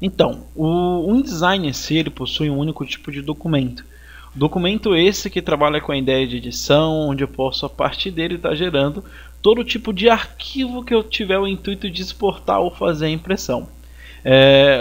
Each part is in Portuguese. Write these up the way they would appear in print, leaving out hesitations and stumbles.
Então, o InDesign em si ele possui um único tipo de documento. Documento esse que trabalha com a ideia de edição, onde eu posso a partir dele estar gerando todo tipo de arquivo que eu tiver o intuito de exportar ou fazer a impressão.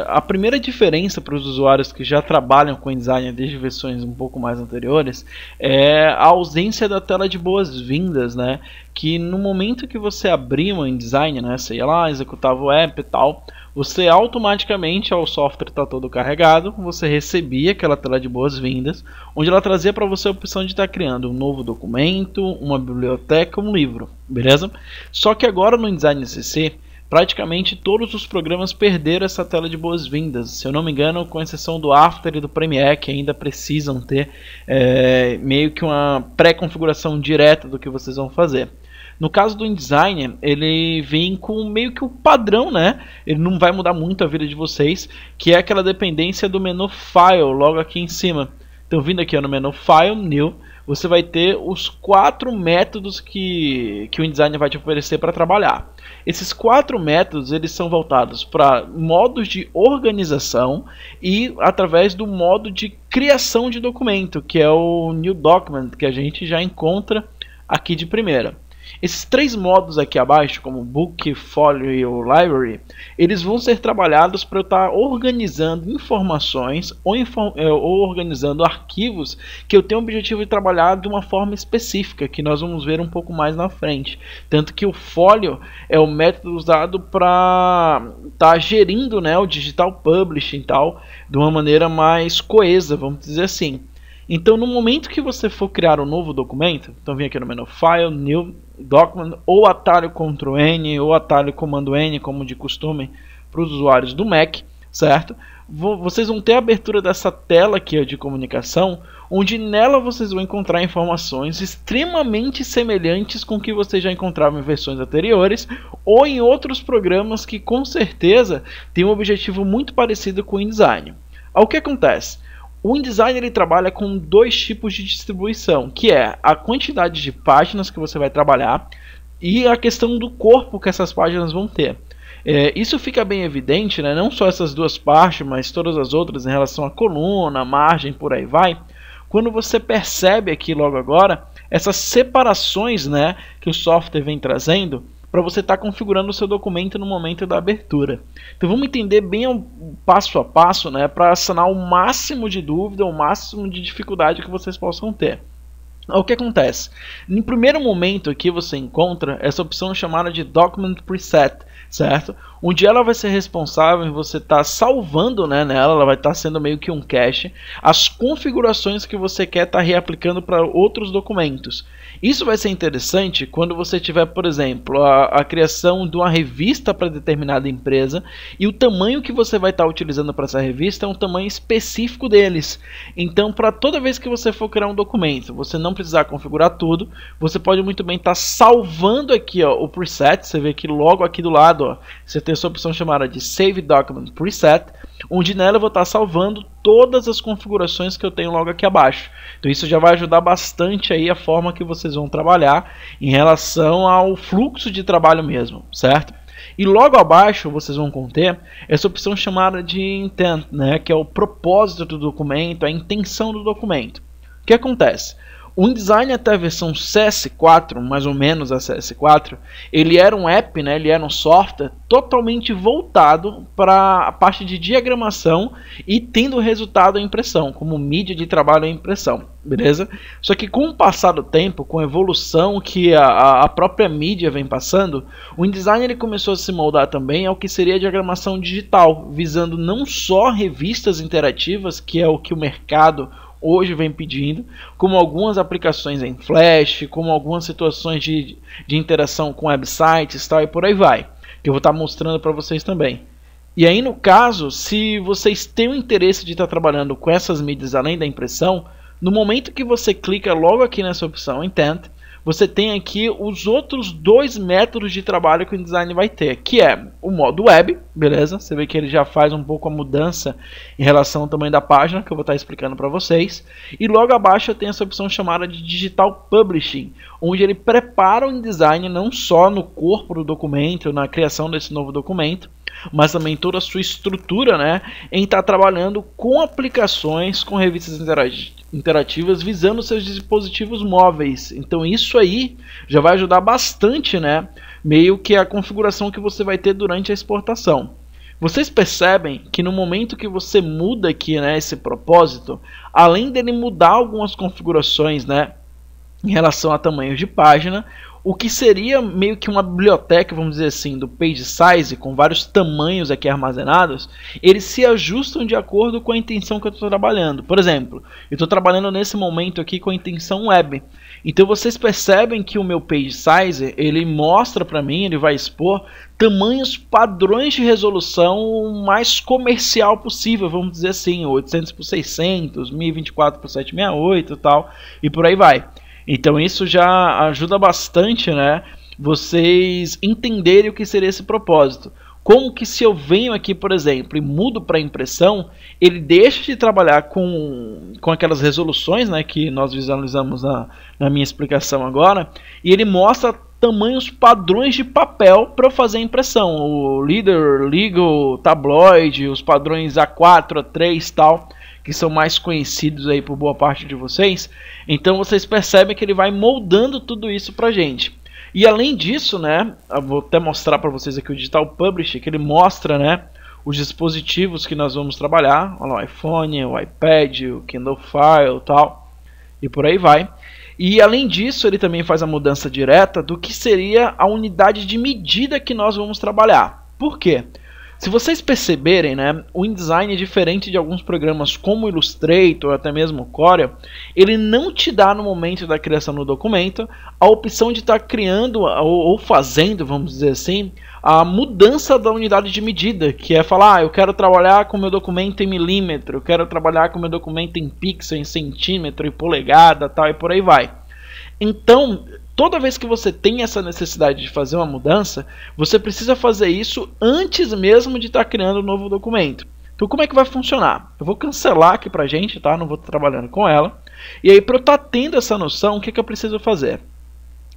A primeira diferença para os usuários que já trabalham com InDesign desde versões um pouco mais anteriores é a ausência da tela de boas-vindas, né? Que no momento que você abria o InDesign, né, você ia lá, executava o app e tal, você automaticamente, ao software estar todo carregado, você recebia aquela tela de boas-vindas, onde ela trazia para você a opção de estar criando um novo documento, uma biblioteca, um livro, beleza? Só que agora no InDesign CC, praticamente todos os programas perderam essa tela de boas-vindas. Se eu não me engano, com exceção do After e do Premiere, que ainda precisam ter meio que uma pré-configuração direta do que vocês vão fazer. No caso do InDesign, ele vem com meio que o padrão, né? Ele não vai mudar muito a vida de vocês, que é aquela dependência do menu File, logo aqui em cima. Então, vindo aqui no menu File, New, você vai ter os 4 métodos que o InDesign vai te oferecer para trabalhar. Esses 4 métodos eles são voltados para modos de organização e através do modo de criação de documento, que é o New Document, que a gente já encontra aqui de primeira. Esses 3 modos aqui abaixo, como Book, Folio e o Library, eles vão ser trabalhados para eu estar organizando informações ou organizando arquivos que eu tenho o objetivo de trabalhar de uma forma específica, que nós vamos ver um pouco mais na frente. Tanto que o Folio é o método usado para estar gerindo, né, o Digital Publishing e tal, de uma maneira mais coesa, vamos dizer assim. Então, no momento que você for criar um novo documento, então vem aqui no menu File, New Document, ou atalho Ctrl N, ou atalho Comando N, como de costume para os usuários do Mac, certo? Vocês vão ter a abertura dessa tela aqui de comunicação, onde nela vocês vão encontrar informações extremamente semelhantes com o que vocês já encontravam em versões anteriores, ou em outros programas que com certeza têm um objetivo muito parecido com o InDesign. O que acontece? O InDesign ele trabalha com 2 tipos de distribuição, que é a quantidade de páginas que você vai trabalhar e a questão do corpo que essas páginas vão ter. Isso fica bem evidente, né? Não só essas 2 partes, mas todas as outras em relação à coluna, margem, por aí vai. Quando você percebe aqui logo agora essas separações, né, que o software vem trazendo para você estar configurando o seu documento no momento da abertura. Então vamos entender bem o passo a passo, né, para sanar o máximo de dúvida, o máximo de dificuldade que vocês possam ter. O que acontece? No primeiro momento aqui você encontra essa opção chamada de Document Preset, certo? Onde ela vai ser responsável em você estar salvando, né, nela, ela vai estar sendo meio que um cache, as configurações que você quer estar reaplicando para outros documentos. Isso vai ser interessante quando você tiver, por exemplo, a criação de uma revista para determinada empresa e o tamanho que você vai estar utilizando para essa revista é um tamanho específico deles. Então, para toda vez que você for criar um documento, você não precisar configurar tudo, você pode muito bem estar salvando aqui, ó, o preset. Você vê que logo aqui do lado, ó, você tem essa opção chamada de Save Document Preset, onde nela eu vou estar salvando todas as configurações que eu tenho logo aqui abaixo. Então isso já vai ajudar bastante aí a forma que vocês vão trabalhar em relação ao fluxo de trabalho mesmo, certo? E logo abaixo vocês vão conter essa opção chamada de Intent, né, que é o propósito do documento, a intenção do documento. O que acontece? O InDesign até a versão CS4, mais ou menos a CS4, ele era um app, né, ele era um software totalmente voltado para a parte de diagramação e tendo resultado a impressão, como mídia de trabalho e impressão, beleza? Só que com o passar do tempo, com a evolução que a própria mídia vem passando, o InDesign ele começou a se moldar também ao que seria a diagramação digital, visando não só revistas interativas, que é o que o mercado hoje vem pedindo, como algumas aplicações em Flash, como algumas situações de interação com websites, tal, e por aí vai, que eu vou estar mostrando para vocês também. E aí, no caso, se vocês têm o interesse de estar trabalhando com essas mídias além da impressão, no momento que você clica logo aqui nessa opção Intent, você tem aqui os outros 2 métodos de trabalho que o InDesign vai ter, que é o modo web, beleza? Você vê que ele já faz um pouco a mudança em relação ao tamanho da página, que eu vou estar explicando para vocês. E logo abaixo tem essa opção chamada de Digital Publishing, onde ele prepara o InDesign não só no corpo do documento, na criação desse novo documento, mas também toda a sua estrutura, né, em estar trabalhando com aplicações, com revistas interativas visando seus dispositivos móveis. Então isso aí já vai ajudar bastante, né, meio que a configuração que você vai ter durante a exportação. Vocês percebem que no momento que você muda aqui, né, esse propósito, além dele mudar algumas configurações, né, em relação a tamanhos de página, o que seria meio que uma biblioteca, vamos dizer assim, do page size, com vários tamanhos aqui armazenados, eles se ajustam de acordo com a intenção que eu estou trabalhando. Por exemplo, eu estou trabalhando nesse momento aqui com a intenção web. Então vocês percebem que o meu page size, ele mostra para mim, ele vai expor tamanhos padrões de resolução mais comercial possível, vamos dizer assim, 800 por 600, 1024 por 768 e tal, e por aí vai. Então isso já ajuda bastante, né, vocês entenderem o que seria esse propósito. Como que se eu venho aqui, por exemplo, e mudo para impressão, ele deixa de trabalhar com aquelas resoluções, né, que nós visualizamos na minha explicação agora, e ele mostra tamanhos padrões de papel para eu fazer a impressão. O Leader, Legal, Tabloid, os padrões A4, A3 e tal, que são mais conhecidos aí por boa parte de vocês. Então vocês percebem que ele vai moldando tudo isso pra gente. E além disso, né, eu vou até mostrar para vocês aqui o Digital Publisher, que ele mostra, né, os dispositivos que nós vamos trabalhar. Olha lá, o iPhone, o iPad, o Kindle File, tal, e por aí vai. E além disso, ele também faz a mudança direta do que seria a unidade de medida que nós vamos trabalhar. Por quê? Se vocês perceberem, né, o InDesign é diferente de alguns programas como o Illustrator ou até mesmo o Corel, ele não te dá no momento da criação do documento a opção de estar criando ou fazendo, vamos dizer assim, a mudança da unidade de medida, que é falar, eu quero trabalhar com o meu documento em milímetro, eu quero trabalhar com o meu documento em pixel, em centímetro, em polegada, tal, e por aí vai. Então, toda vez que você tem essa necessidade de fazer uma mudança, você precisa fazer isso antes mesmo de estar criando um novo documento. Então como é que vai funcionar? Eu vou cancelar aqui pra gente, tá? Não vou estar trabalhando com ela. E aí, para eu estar tendo essa noção, o que eu preciso fazer?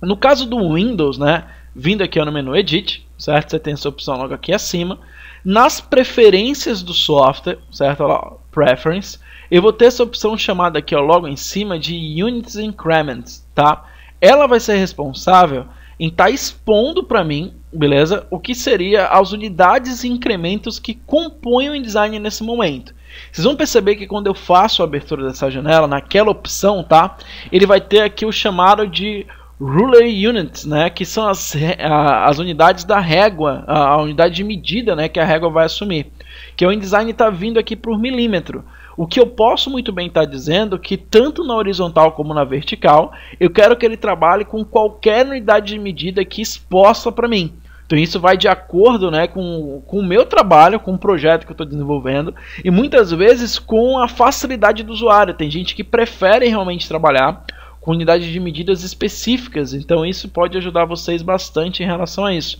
No caso do Windows, né, vindo aqui no menu Edit, certo? Você tem essa opção logo aqui acima. Nas preferências do software, certo? Olha lá, Preference, eu vou ter essa opção chamada aqui, ó, logo em cima, de Units Increments, tá? Ela vai ser responsável em estar expondo para mim, beleza, o que seria as unidades e incrementos que compõem o InDesign nesse momento. Vocês vão perceber que quando eu faço a abertura dessa janela, naquela opção, tá, ele vai ter aqui o chamado de Ruler Units, né, que são as unidades da régua, a unidade de medida, né, que a régua vai assumir. Que o InDesign está vindo aqui por milímetro. O que eu posso muito bem estar dizendo que tanto na horizontal como na vertical, eu quero que ele trabalhe com qualquer unidade de medida aqui exposta para mim. Então isso vai de acordo, né, com o meu trabalho, com o projeto que eu estou desenvolvendo e muitas vezes com a facilidade do usuário. Tem gente que prefere realmente trabalhar com unidades de medidas específicas, então isso pode ajudar vocês bastante em relação a isso.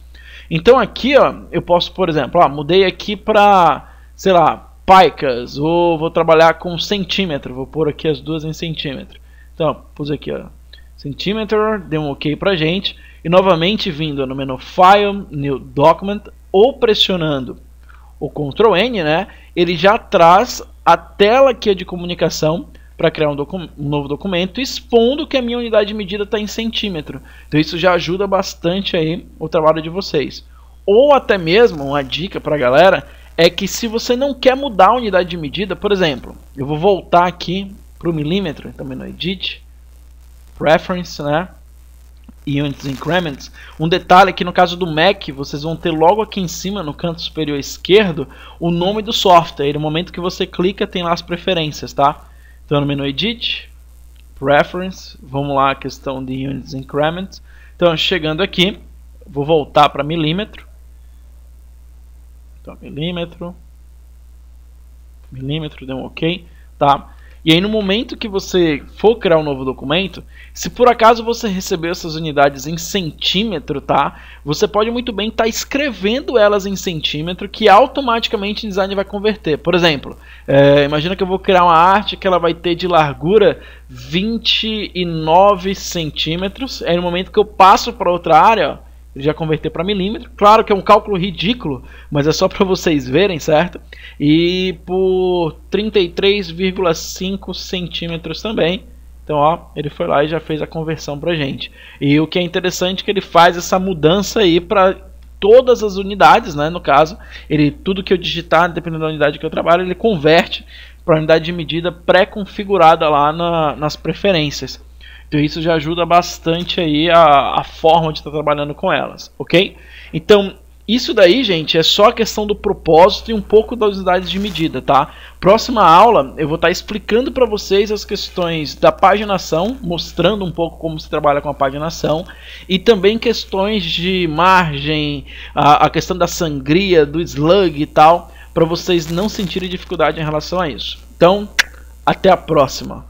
Então aqui, ó, eu posso, por exemplo, ó, mudei aqui para, sei lá, picas, ou vou trabalhar com centímetro, vou pôr aqui as duas em centímetro. Então, pus aqui, ó, centímetro, deu um OK pra gente, e novamente vindo no menu File, New Document, ou pressionando o Ctrl N, né, ele já traz a tela aqui de comunicação para criar um novo documento, expondo que a minha unidade de medida está em centímetro. Então isso já ajuda bastante aí o trabalho de vocês. Ou até mesmo, uma dica para a galera, é que se você não quer mudar a unidade de medida, por exemplo, eu vou voltar aqui para o milímetro, então menu Edit, Preference, né, e Units Increments. Um detalhe é que no caso do Mac, vocês vão ter logo aqui em cima, no canto superior esquerdo, o nome do software. E no momento que você clica, tem lá as preferências, tá? Então no menu Edit, Preference, vamos lá a questão de Units Increments. Então chegando aqui, vou voltar para milímetro. Então, milímetro, deu um OK, tá? E aí no momento que você for criar um novo documento, se por acaso você recebeu essas unidades em centímetro, tá? Você pode muito bem estar escrevendo elas em centímetro, que automaticamente o InDesign vai converter. Por exemplo, imagina que eu vou criar uma arte que ela vai ter de largura 29 centímetros. Aí no momento que eu passo para outra área, ó, ele já converteu para milímetro. Claro que é um cálculo ridículo, mas é só para vocês verem, certo? E por 33,5 centímetros também. Então, ó, ele foi lá e já fez a conversão pra gente. E o que é interessante é que ele faz essa mudança aí para todas as unidades, né? No caso, tudo que eu digitar, dependendo da unidade que eu trabalho, ele converte para a unidade de medida pré-configurada lá nas preferências. Então isso já ajuda bastante aí a forma de estar trabalhando com elas, ok? Então isso daí, gente, é só a questão do propósito e um pouco das unidades de medida, tá? Próxima aula eu vou estar explicando para vocês as questões da paginação, mostrando um pouco como se trabalha com a paginação, e também questões de margem, a questão da sangria, do slug e tal, para vocês não sentirem dificuldade em relação a isso. Então, até a próxima!